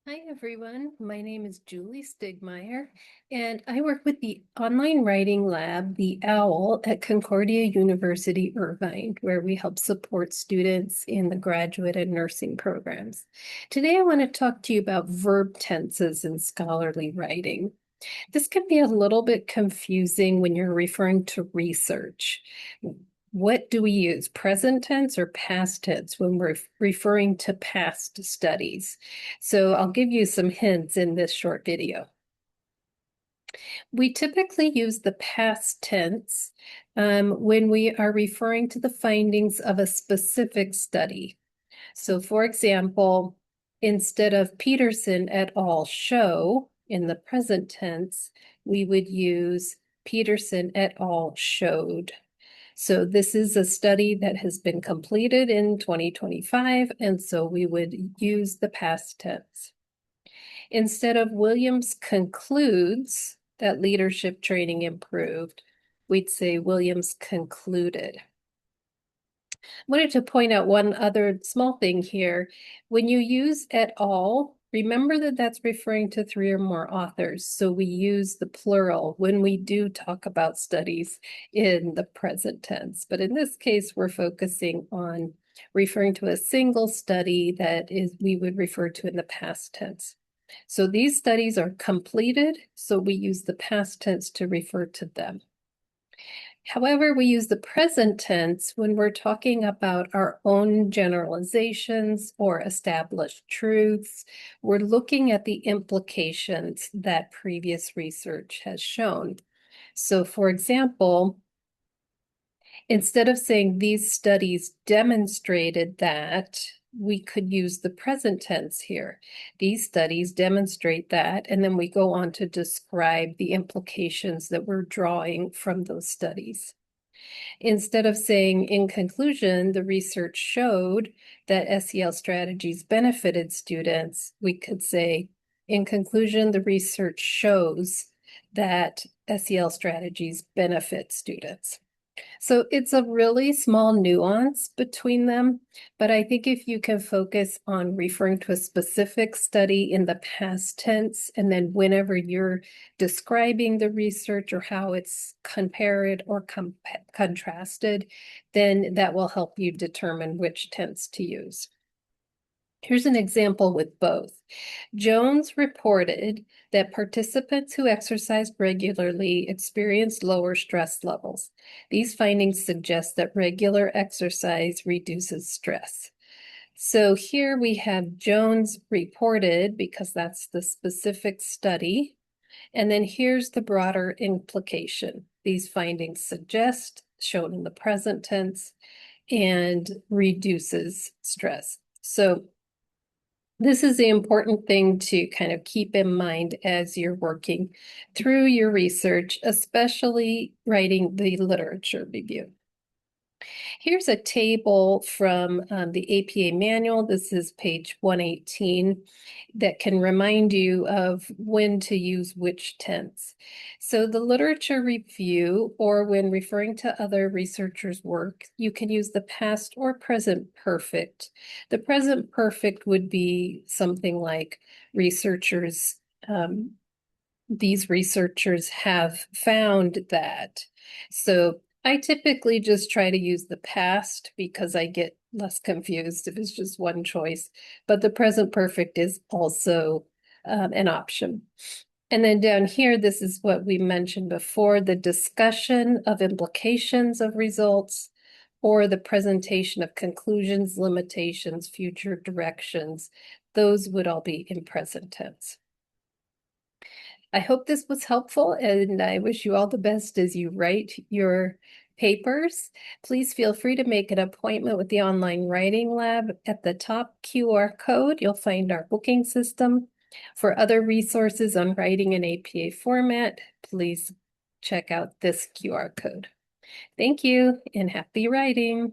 Hi, everyone. My name is Julie Stigmeyer, and I work with the online writing lab, the OWL, at Concordia University, Irvine, where we help support students in the graduate and nursing programs. Today, I want to talk to you about verb tenses in scholarly writing. This can be a little bit confusing when you're referring to research. What do we use, present tense or past tense, when we're referring to past studies? So I'll give you some hints in this short video. We typically use the past tense when we are referring to the findings of a specific study. So for example, instead of Peterson et al. Show in the present tense, we would use Peterson et al. Showed. So this is a study that has been completed in 2025, and so we would use the past tense. Instead of Williams concludes that leadership training improved, we'd say Williams concluded. I wanted to point out one other small thing here. When you use et al., remember that that's referring to 3 or more authors. So we use the plural when we do talk about studies in the present tense. But in this case, we're focusing on referring to a single study that we would refer to in the past tense. So these studies are completed, so we use the past tense to refer to them. However, we use the present tense when we're talking about our own generalizations or established truths. We're looking at the implications that previous research has shown. So, for example, instead of saying these studies demonstrated that, we could use the present tense here. These studies demonstrate that, and then we go on to describe the implications that we're drawing from those studies. Instead of saying, in conclusion, the research showed that SEL strategies benefited students, we could say, in conclusion, the research shows that SEL strategies benefit students. So it's a really small nuance between them, but I think if you can focus on referring to a specific study in the past tense, and then whenever you're describing the research or how it's compared or contrasted, then that will help you determine which tense to use. Here's an example with both. Jones reported that participants who exercised regularly experienced lower stress levels. These findings suggest that regular exercise reduces stress. So here we have Jones reported, because that's the specific study. And then here's the broader implication. These findings suggest, shown in the present tense, and reduces stress. So this is the important thing to kind of keep in mind as you're working through your research, especially writing the literature review. Here's a table from the APA manual. This is page 118 that can remind you of when to use which tense. So the literature review, or when referring to other researchers' work, you can use the past or present perfect. The present perfect would be something like researchers, these researchers have found that. So I typically just try to use the past because I get less confused if it's just one choice, but the present perfect is also an option. And then down here, this is what we mentioned before, the discussion of implications of results, or the presentation of conclusions, limitations, future directions. Those would all be in present tense. I hope this was helpful, and I wish you all the best as you write your papers. Please feel free to make an appointment with the online writing lab. At the top QR code, you'll find our booking system. For other resources on writing in APA format, please check out this QR code. Thank you and happy writing.